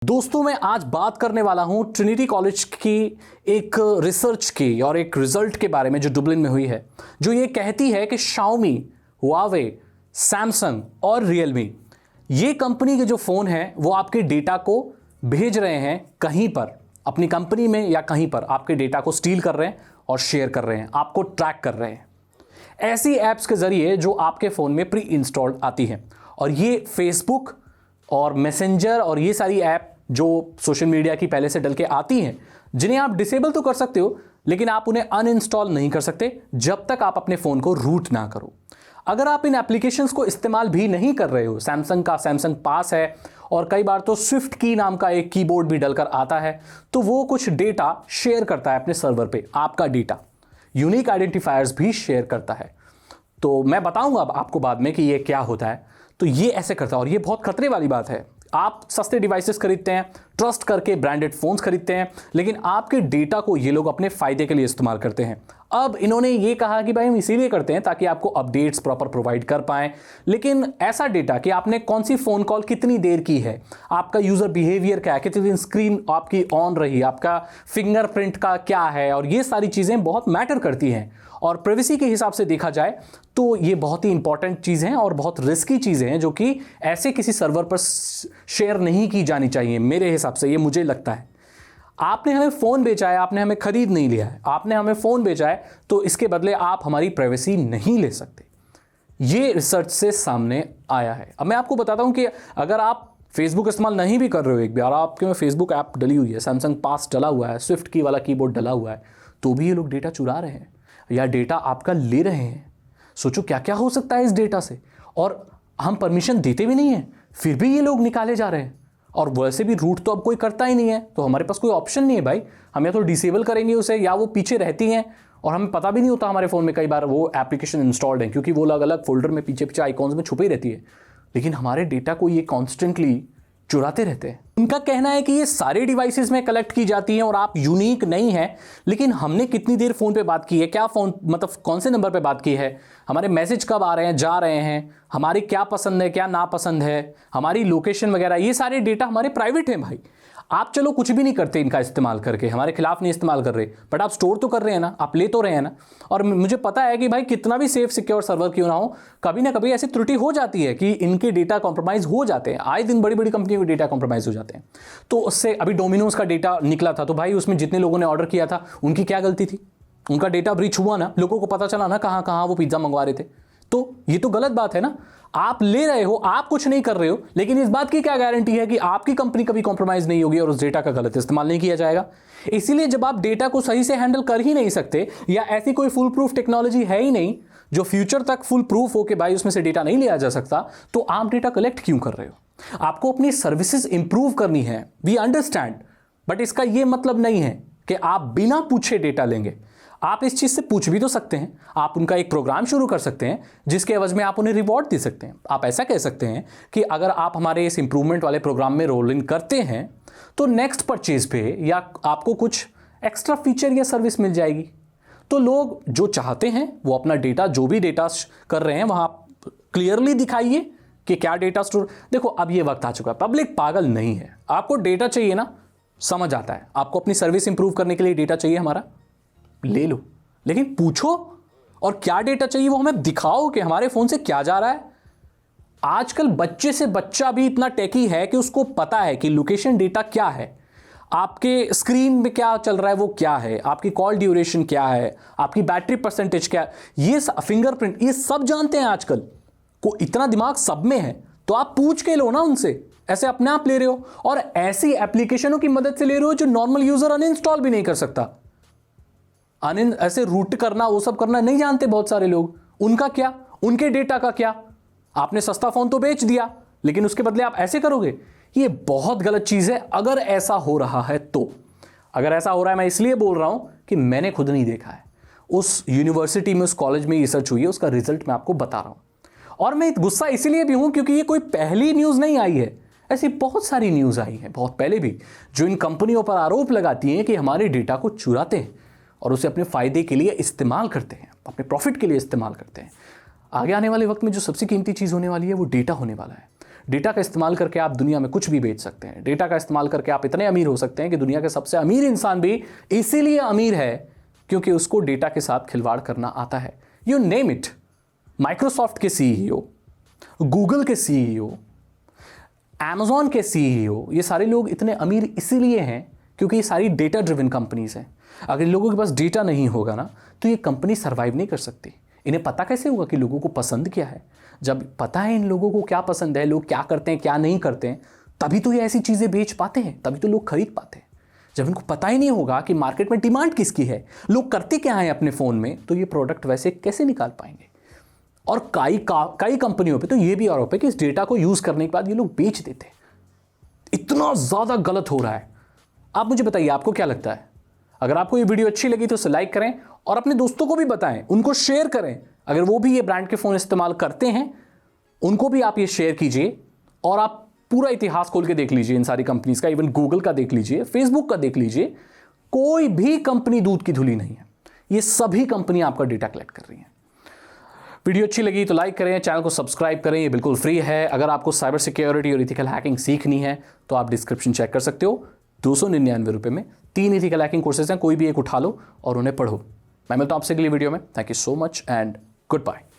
दोस्तों मैं आज बात करने वाला हूं ट्रिनिटी कॉलेज की एक रिसर्च की और एक रिजल्ट के बारे में जो डुबलिन में हुई है, जो ये कहती है कि शाओमी, हुआवे, सैमसंग और रियलमी ये कंपनी के जो फ़ोन हैं वो आपके डेटा को भेज रहे हैं कहीं पर, अपनी कंपनी में या कहीं पर आपके डेटा को स्टील कर रहे हैं और शेयर कर रहे हैं, आपको ट्रैक कर रहे हैं ऐसी ऐप्स के ज़रिए जो आपके फ़ोन में प्री इंस्टॉल्ड आती हैं। और ये फेसबुक और मैसेंजर और ये सारी ऐप जो सोशल मीडिया की पहले से डल के आती हैं, जिन्हें आप डिसेबल तो कर सकते हो लेकिन आप उन्हें अनइंस्टॉल नहीं कर सकते जब तक आप अपने फ़ोन को रूट ना करो। अगर आप इन एप्लीकेशंस को इस्तेमाल भी नहीं कर रहे हो, सैमसंग का सैमसंग पास है और कई बार तो स्विफ्ट की नाम का एक कीबोर्ड भी डलकर आता है, तो वो कुछ डेटा शेयर करता है अपने सर्वर पे, आपका डेटा यूनिक आइडेंटिफायर्स भी शेयर करता है। तो मैं बताऊंगा आपको बाद में कि ये क्या होता है। तो ये ऐसे करता है और ये बहुत खतरे वाली बात है। आप सस्ते डिवाइसेस खरीदते हैं, ट्रस्ट करके ब्रांडेड फोन्स खरीदते हैं, लेकिन आपके डेटा को ये लोग अपने फायदे के लिए इस्तेमाल करते हैं। अब इन्होंने ये कहा कि भाई हम इसीलिए करते हैं ताकि आपको अपडेट्स प्रॉपर प्रोवाइड कर पाएं, लेकिन ऐसा डेटा कि आपने कौन सी फ़ोन कॉल कितनी देर की है, आपका यूज़र बिहेवियर क्या है, कितनी दिन स्क्रीन आपकी ऑन रही, आपका फिंगरप्रिंट का क्या है, और ये सारी चीज़ें बहुत मैटर करती हैं। और प्राइवेसी के हिसाब से देखा जाए तो ये बहुत ही इंपॉर्टेंट चीज़ हैं और बहुत रिस्की चीज़ें हैं जो कि ऐसे किसी सर्वर पर शेयर नहीं की जानी चाहिए। मेरे हिसाब से ये मुझे लगता है, आपने हमें फ़ोन बेचा है, आपने हमें खरीद नहीं लिया है, आपने हमें फ़ोन बेचा है, तो इसके बदले आप हमारी प्राइवेसी नहीं ले सकते। ये रिसर्च से सामने आया है। अब मैं आपको बताता हूँ कि अगर आप फेसबुक इस्तेमाल नहीं भी कर रहे हो, एक बार आपके में फेसबुक ऐप डली हुई है, सैमसंग पास डला हुआ है, स्विफ्ट की वाला कीबोर्ड डला हुआ है, तो भी ये लोग डेटा चुरा रहे हैं या डेटा आपका ले रहे हैं। सोचो क्या क्या हो सकता है इस डेटा से, और हम परमिशन देते भी नहीं हैं फिर भी ये लोग निकाले जा रहे हैं। और वैसे भी रूट तो अब कोई करता ही नहीं है, तो हमारे पास कोई ऑप्शन नहीं है भाई, हम या तो डिसेबल करेंगे उसे या वो पीछे रहती हैं और हमें पता भी नहीं होता हमारे फ़ोन में कई बार वो एप्लीकेशन इंस्टॉल्ड है, क्योंकि वो अलग अलग फोल्डर में पीछे पीछे आइकॉन्स में छुपी रहती है, लेकिन हमारे डेटा को ये कॉन्स्टेंटली चुराते रहते हैं। उनका कहना है कि ये सारे डिवाइसेस में कलेक्ट की जाती हैं और आप यूनिक नहीं हैं, लेकिन हमने कितनी देर फ़ोन पे बात की है, क्या फ़ोन मतलब कौन से नंबर पे बात की है, हमारे मैसेज कब आ रहे हैं जा रहे हैं, हमारी क्या पसंद है क्या नापसंद है, हमारी लोकेशन वगैरह, ये सारे डेटा हमारे प्राइवेट हैं भाई। आप चलो कुछ भी नहीं करते इनका इस्तेमाल करके, हमारे खिलाफ नहीं इस्तेमाल कर रहे, बट आप स्टोर तो कर रहे हैं ना, आप ले तो रहे हैं ना। और मुझे पता है कि भाई कितना भी सेफ सिक्योर सर्वर क्यों ना हो, कभी ना कभी ऐसी त्रुटि हो जाती है कि इनके डेटा कॉम्प्रोमाइज़ हो जाते हैं। आए दिन बड़ी बड़ी कंपनियों के डेटा कॉम्प्रोमाइज़ हो जाते हैं। तो उससे अभी डोमिनोज का डेटा निकला था, तो भाई उसमें जितने लोगों ने ऑर्डर किया था उनकी क्या गलती थी, उनका डेटा ब्रीच हुआ ना, लोगों को पता चला ना कहाँ कहाँ वो पिज्ज़ा मंगवा रहे थे। तो ये तो गलत बात है ना, आप ले रहे हो, आप कुछ नहीं कर रहे हो, लेकिन इस बात की क्या गारंटी है कि आपकी कंपनी कभी कॉम्प्रोमाइज नहीं होगी और उस डेटा का गलत इस्तेमाल नहीं किया जाएगा। इसीलिए जब आप डेटा को सही से हैंडल कर ही नहीं सकते, या ऐसी कोई फुल प्रूफ टेक्नोलॉजी है ही नहीं जो फ्यूचर तक फुल प्रूफ हो कि भाई उसमें से डेटा नहीं लिया जा सकता, तो आप डेटा कलेक्ट क्यों कर रहे हो। आपको अपनी सर्विसेज इंप्रूव करनी है, वी अंडरस्टैंड, बट इसका यह मतलब नहीं है कि आप बिना पूछे डेटा लेंगे। आप इस चीज़ से पूछ भी तो सकते हैं, आप उनका एक प्रोग्राम शुरू कर सकते हैं जिसके एवज में आप उन्हें रिवॉर्ड दे सकते हैं। आप ऐसा कह सकते हैं कि अगर आप हमारे इस इंप्रूवमेंट वाले प्रोग्राम में रोल इन करते हैं तो नेक्स्ट परचेज पे या आपको कुछ एक्स्ट्रा फीचर या सर्विस मिल जाएगी। तो लोग जो चाहते हैं वो अपना डेटा, जो भी डेटा कर रहे हैं वहाँ क्लियरली दिखाइए कि क्या डेटा स्टोर। देखो अब ये वक्त आ चुका है, पब्लिक पागल नहीं है, आपको डेटा चाहिए ना, समझ आता है, आपको अपनी सर्विस इंप्रूव करने के लिए डेटा चाहिए हमारा, ले लो, लेकिन पूछो और क्या डेटा चाहिए वो हमें दिखाओ कि हमारे फोन से क्या जा रहा है। आजकल बच्चे से बच्चा भी इतना टेकी है कि उसको पता है कि लोकेशन डेटा क्या है, आपके स्क्रीन में क्या चल रहा है वो क्या है, आपकी कॉल ड्यूरेशन क्या है, आपकी बैटरी परसेंटेज क्या है, ये फिंगरप्रिंट, ये सब जानते हैं आजकल। को इतना दिमाग सब में है, तो आप पूछ के लो ना उनसे, ऐसे अपने आप ले रहे हो और ऐसी एप्लीकेशनों की मदद से ले रहे हो जो नॉर्मल यूजर अनइंस्टॉल भी नहीं कर सकता। ऐसे रूट करना वो सब करना नहीं जानते बहुत सारे लोग, उनका क्या, उनके डेटा का क्या। आपने सस्ता फोन तो बेच दिया, लेकिन उसके बदले आप ऐसे करोगे, ये बहुत गलत चीज है। अगर ऐसा हो रहा है तो, अगर ऐसा हो रहा है, मैं इसलिए बोल रहा हूं कि मैंने खुद नहीं देखा है, उस यूनिवर्सिटी में उस कॉलेज में रिसर्च हुई है, उसका रिजल्ट मैं आपको बता रहा हूं। और मैं गुस्सा इसलिए भी हूं क्योंकि ये कोई पहली न्यूज नहीं आई है, ऐसी बहुत सारी न्यूज आई है बहुत पहले भी, जो इन कंपनियों पर आरोप लगाती हैं कि हमारे डेटा को चुराते हैं और उसे अपने फायदे के लिए इस्तेमाल करते हैं, अपने प्रॉफिट के लिए इस्तेमाल करते हैं। आगे आने वाले वक्त में जो सबसे कीमती चीज़ होने वाली है वो डेटा होने वाला है। डेटा का इस्तेमाल करके आप दुनिया में कुछ भी बेच सकते हैं। डेटा का इस्तेमाल करके आप इतने अमीर हो सकते हैं कि दुनिया के सबसे अमीर इंसान भी इसीलिए अमीर है क्योंकि उसको डेटा के साथ खिलवाड़ करना आता है। यू नेम इट, माइक्रोसॉफ्ट के सीईओ, गूगल के सीईओ, Amazon के सीईओ, ये सारे लोग इतने अमीर इसीलिए हैं क्योंकि ये सारी डेटा ड्रिवन कंपनीज हैं। अगर इन लोगों के पास डेटा नहीं होगा ना तो ये कंपनी सर्वाइव नहीं कर सकती। इन्हें पता कैसे होगा कि लोगों को पसंद क्या है? जब पता है इन लोगों को क्या पसंद है, लोग क्या करते हैं क्या नहीं करते हैं, तभी तो ये ऐसी चीज़ें बेच पाते हैं, तभी तो लोग खरीद पाते हैं। जब इनको पता ही नहीं होगा कि मार्केट में डिमांड किसकी है, लोग करते क्या हैं अपने फ़ोन में, तो ये प्रोडक्ट वैसे कैसे निकाल पाएंगे। और कई कंपनियों पे तो ये भी आरोप है कि इस डेटा को यूज़ करने के बाद ये लोग बेच देते हैं। इतना ज़्यादा गलत हो रहा है। आप मुझे बताइए आपको क्या लगता है? अगर आपको ये वीडियो अच्छी लगी तो उसे लाइक करें और अपने दोस्तों को भी बताएं, उनको शेयर करें। अगर वो भी ये ब्रांड के फ़ोन इस्तेमाल करते हैं उनको भी आप ये शेयर कीजिए और आप पूरा इतिहास खोल के देख लीजिए इन सारी कंपनीज का। इवन गूगल का देख लीजिए, फेसबुक का देख लीजिए, कोई भी कंपनी दूध की धुली नहीं है। ये सभी कंपनी आपका डेटा कलेक्ट कर रही हैं। वीडियो अच्छी लगी तो लाइक करें, चैनल को सब्सक्राइब करें, ये बिल्कुल फ्री है। अगर आपको साइबर सिक्योरिटी और इथिकल हैकिंग सीखनी है तो आप डिस्क्रिप्शन चेक कर सकते हो। 299 रुपये में 3 इथिकल हैकिंग कोर्सेज हैं, कोई भी एक उठा लो और उन्हें पढ़ो। मैं मिलता हूं आपसे अगली वीडियो में। Thank you so much and good bye.